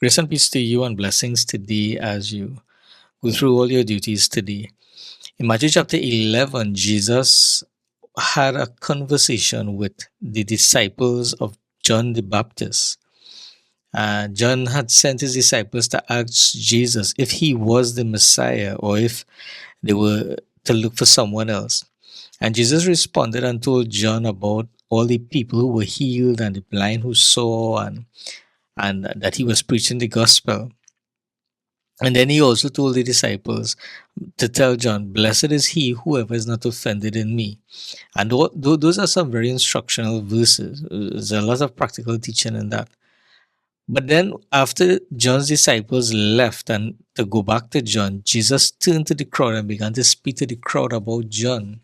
Grace and peace to you and blessings today as you go through all your duties today. In Matthew chapter 11, Jesus had a conversation with the disciples of John the Baptist. John had sent his disciples to ask Jesus if he was the Messiah or if they were to look for someone else. And Jesus responded and told John about all the people who were healed and the blind who saw and that he was preaching the gospel. And then he also told the disciples to tell John, "Blessed is he whoever is not offended in me." And those are some very instructional verses. There's a lot of practical teaching in that. But then, after John's disciples left and to go back to John, Jesus turned to the crowd and began to speak to the crowd about John.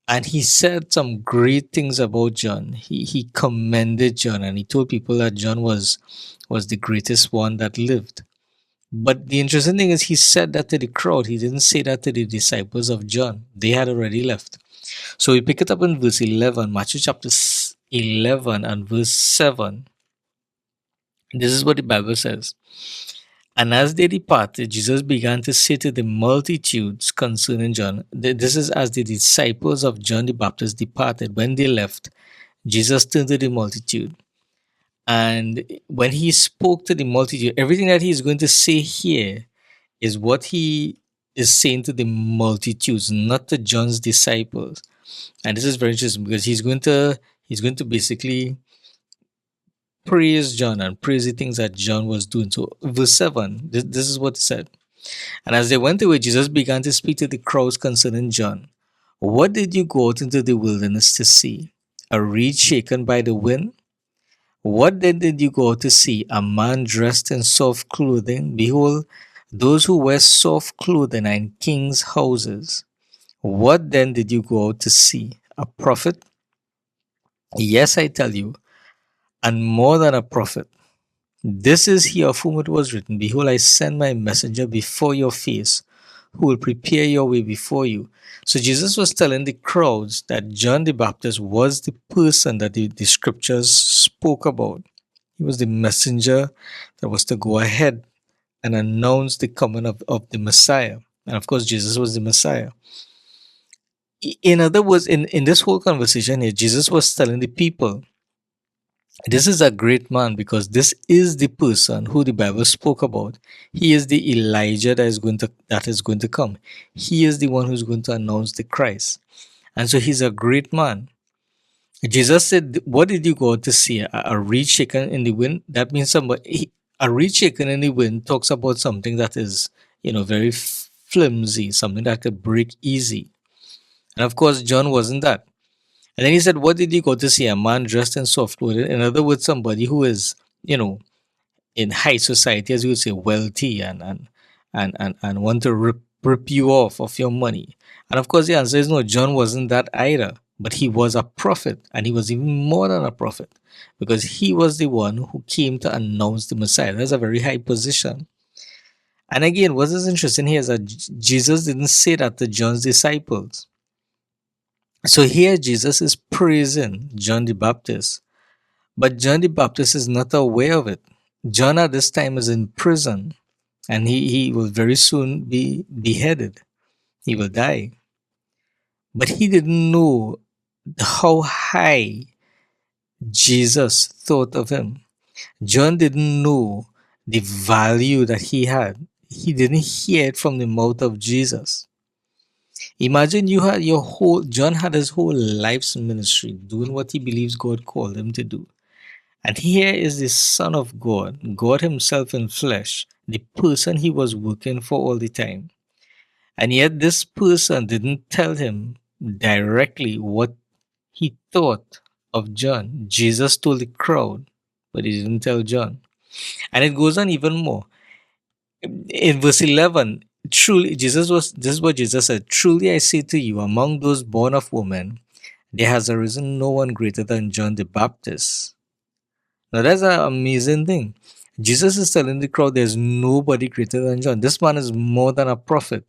And he said some great things about John. He commended John and he told people that John was the greatest one that lived. But the interesting thing is, he said that to the crowd. He didn't say that to the disciples of John. They had already left. So we pick it up in verse 11, Matthew chapter 11 and verse 7. This is what the Bible says. And as they departed, Jesus began to say to the multitudes concerning John. This is as the disciples of John the Baptist departed. When they left, Jesus turned to the multitude. And when he spoke to the multitude, everything that he's going to say here is what he is saying to the multitudes, not to John's disciples. And this is very interesting because he's going to basically praise John and praise the things that John was doing. So verse 7, this is what he said. And as they went away, Jesus began to speak to the crowds concerning John. What did you go out into the wilderness to see? A reed shaken by the wind? What then did you go out to see? A man dressed in soft clothing? Behold, those who wear soft clothing are in kings' houses. What then did you go out to see? A prophet? Yes, I tell you, and more than a prophet. This is he of whom it was written, Behold, I send my messenger before your face, who will prepare your way before you. So Jesus was telling the crowds that John the Baptist was the person that the scriptures spoke about. He was the messenger that was to go ahead and announce the coming of the Messiah. And of course, Jesus was the Messiah. In other words, in this whole conversation here, Jesus was telling the people, this is a great man because this is the person who the Bible spoke about. He is the Elijah that is going to come. He is the one who's going to announce the Christ. And so he's a great man. Jesus said, what did you go out to see? A reed shaken in the wind? That means a reed shaken in the wind talks about something that is, very flimsy, something that could break easy. And of course, John wasn't that. And then he said, what did you go to see? A man dressed in soft clothing. In other words, somebody who is, in high society, as you would say, wealthy and want to rip you off of your money. And of course, the answer is no, John wasn't that either. But he was a prophet, and he was even more than a prophet, because he was the one who came to announce the Messiah. That's a very high position. And again, what is interesting here is that Jesus didn't say that to John's disciples. So here Jesus is praising John the Baptist, but John the Baptist is not aware of it. John at this time is in prison, and he will very soon be beheaded. He will die. But he didn't know how high Jesus thought of him. John didn't know the value that he had. He didn't hear it from the mouth of Jesus. Imagine you had John had his whole life's ministry doing what he believes God called him to do. And here is the Son of God, God Himself in flesh, the person he was working for all the time. And yet this person didn't tell him directly what he thought of John. Jesus told the crowd, but he didn't tell John. And it goes on even more. In verse 11, truly, this is what Jesus said, truly I say to you, among those born of woman, there has arisen no one greater than John the Baptist. Now that's an amazing thing. Jesus is telling the crowd there's nobody greater than John. This man is more than a prophet.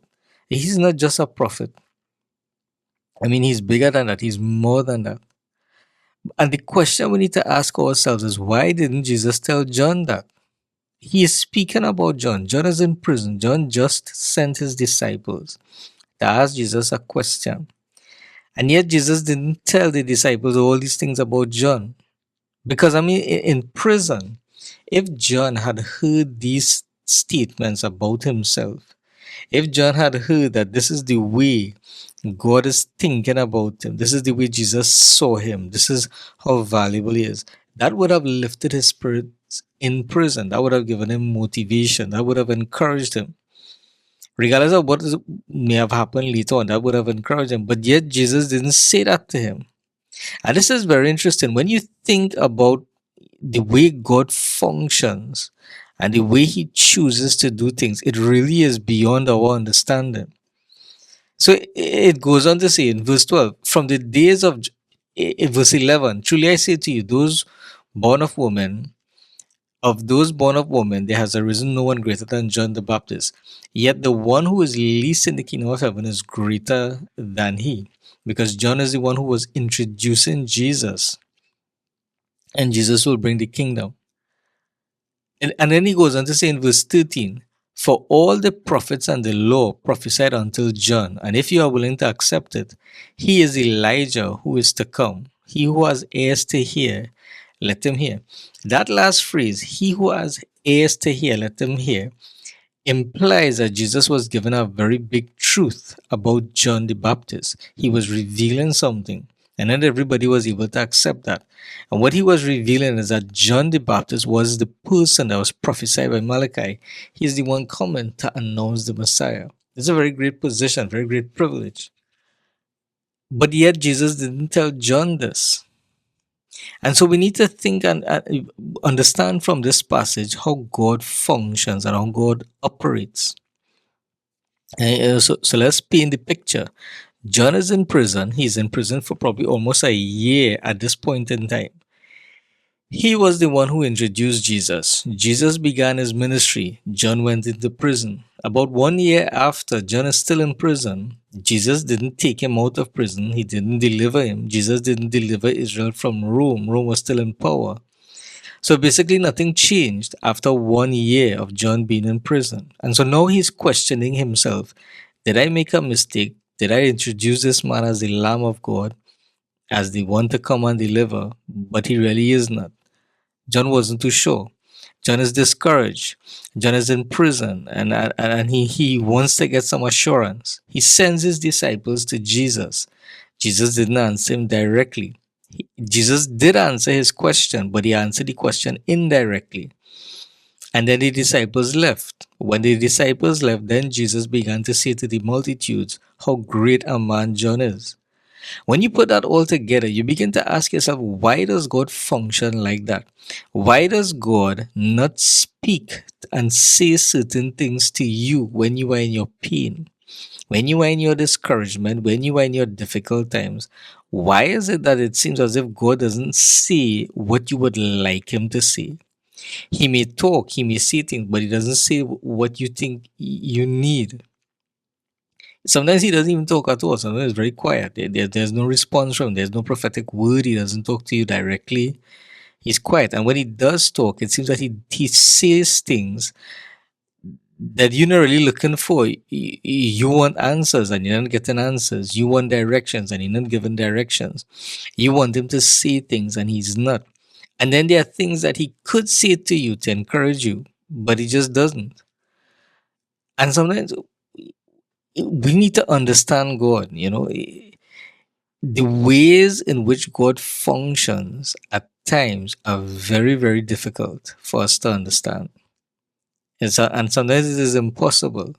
He's not just a prophet. I mean, he's bigger than that. He's more than that. And the question we need to ask ourselves is, why didn't Jesus tell John that? He is speaking about John. John is in prison. John just sent his disciples to ask Jesus a question. And yet Jesus didn't tell the disciples all these things about John. Because, I mean, in prison, if John had heard these statements about himself, if John had heard that this is the way God is thinking about him, this is the way Jesus saw him, this is how valuable he is, that would have lifted his spirit in prison. That would have given him motivation. That would have encouraged him. Regardless of may have happened later on, that would have encouraged him. But yet Jesus didn't say that to him. And this is very interesting. When you think about the way God functions and the way he chooses to do things, it really is beyond our understanding. So it goes on to say in verse 12, from the days of, in verse 11, truly I say to you, those born of woman, of those born of woman, there has arisen no one greater than John the Baptist. Yet the one who is least in the kingdom of heaven is greater than he, because John is the one who was introducing Jesus, and Jesus will bring the kingdom. And then he goes on to say in verse 13, for all the prophets and the law prophesied until John, and if you are willing to accept it, he is Elijah who is to come. He who has ears to hear, let him hear. That last phrase, he who has ears to hear, let him hear, implies that Jesus was given a very big truth about John the Baptist. He was revealing something, and not everybody was able to accept that. And what he was revealing is that John the Baptist was the person that was prophesied by Malachi. He's the one coming to announce the Messiah. It's a very great position, very great privilege. But yet Jesus didn't tell John this. And so we need to think and understand from this passage how God functions and how God operates. So let's paint the picture. John is in prison. He's in prison for probably almost a year at this point in time. He was the one who introduced Jesus. Jesus began his ministry. John went into prison. About 1 year after John is still in prison, Jesus didn't take him out of prison. He didn't deliver him. Jesus didn't deliver Israel from Rome. Rome was still in power. So basically, nothing changed after 1 year of John being in prison. And so now he's questioning himself. Did I make a mistake? Did I introduce this man as the Lamb of God, as the one to come and deliver? But he really is not. John wasn't too sure. John is discouraged. John is in prison, and he wants to get some assurance. He sends his disciples to Jesus. Jesus didn't answer him directly. Jesus did answer his question, but he answered the question indirectly. And then the disciples left. When the disciples left, then Jesus began to say to the multitudes how great a man John is. When you put that all together, you begin to ask yourself, why does God function like that? Why does God not speak and say certain things to you when you are in your pain, when you are in your discouragement, when you are in your difficult times? Why is it that it seems as if God doesn't say what you would like him to say? He may talk, he may say things, but he doesn't say what you think you need. Sometimes he doesn't even talk at all. Sometimes it's very quiet. There's no response from him. There's no prophetic word. He doesn't talk to you directly. He's quiet. And when he does talk, it seems that he says things that you're not really looking for. You want answers and you're not getting answers. You want directions and you're not given directions. You want him to say things and he's not. And then there are things that he could say to you to encourage you, but he just doesn't. And sometimes we need to understand God, the ways in which God functions at times are very, very difficult for us to understand. And sometimes it is impossible.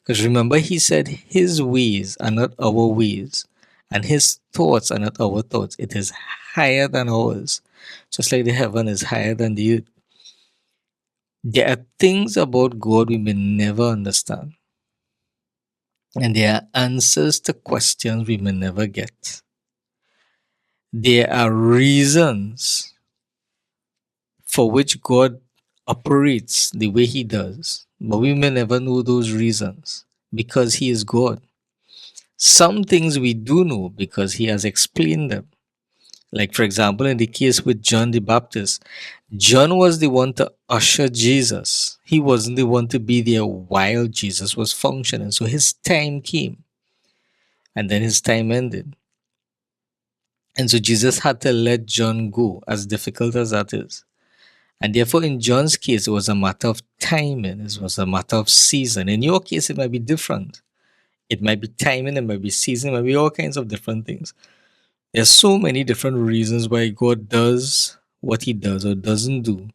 Because remember, he said his ways are not our ways, and his thoughts are not our thoughts. It is higher than ours, just like the heaven is higher than the earth. There are things about God we may never understand, and there are answers to questions we may never get. There are reasons for which God operates the way he does, but we may never know those reasons because he is God. Some things we do know because he has explained them. Like, for example, in the case with John the Baptist, John was the one to usher Jesus. He wasn't the one to be there while Jesus was functioning. So his time came, and then his time ended. And so Jesus had to let John go, as difficult as that is. And therefore, in John's case, it was a matter of timing, it was a matter of season. In your case, it might be different. It might be timing, it might be season, it might be all kinds of different things. There's so many different reasons why God does what he does or doesn't do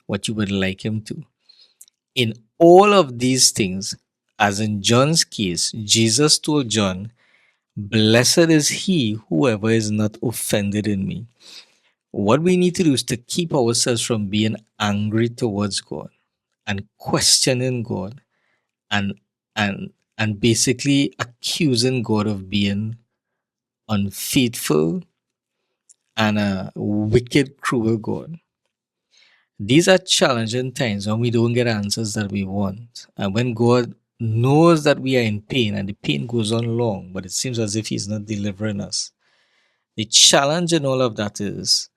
what you would like him to. In all of these things, as in John's case, Jesus told John, "Blessed is he whoever is not offended in me." What we need to do is to keep ourselves from being angry towards God and questioning God and and basically accusing God of being unfaithful and a wicked, cruel God. These are challenging times when we don't get answers that we want. And when God knows that we are in pain and the pain goes on long, but it seems as if He's not delivering us. The challenge in all of that is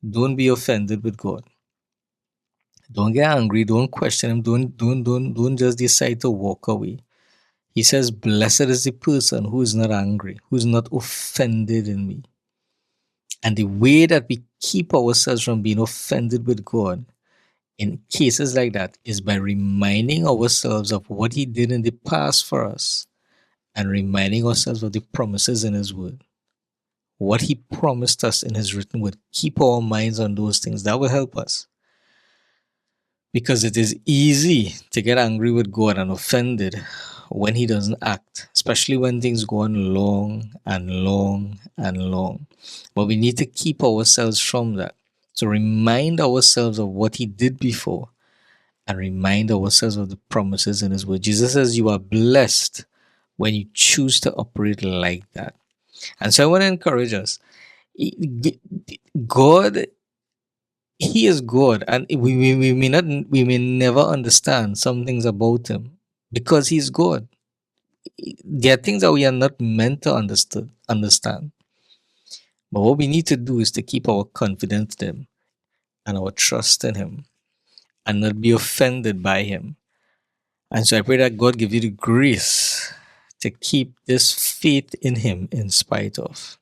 don't be offended with God. Don't get angry, don't question him, don't just decide to walk away. He says, "Blessed is the person who is not angry, who is not offended in me." And the way that we keep ourselves from being offended with God in cases like that is by reminding ourselves of what he did in the past for us and reminding ourselves of the promises in his word. What he promised us in his written word. Keep our minds on those things. That will help us. Because it is easy to get angry with God and offended when he doesn't act, especially when things go on long and long and long. But we need to keep ourselves from that. To remind ourselves of what he did before and remind ourselves of the promises in his word. Jesus says you are blessed when you choose to operate like that. And so I want to encourage us. God, he is God, and we may never understand some things about him because he's God. There are things that we are not meant to understand. But what we need to do is to keep our confidence in him and our trust in him and not be offended by him. And so I pray that God give you the grace to keep this faith in him in spite of.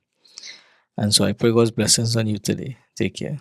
And so I pray God's blessings on you today. Take care.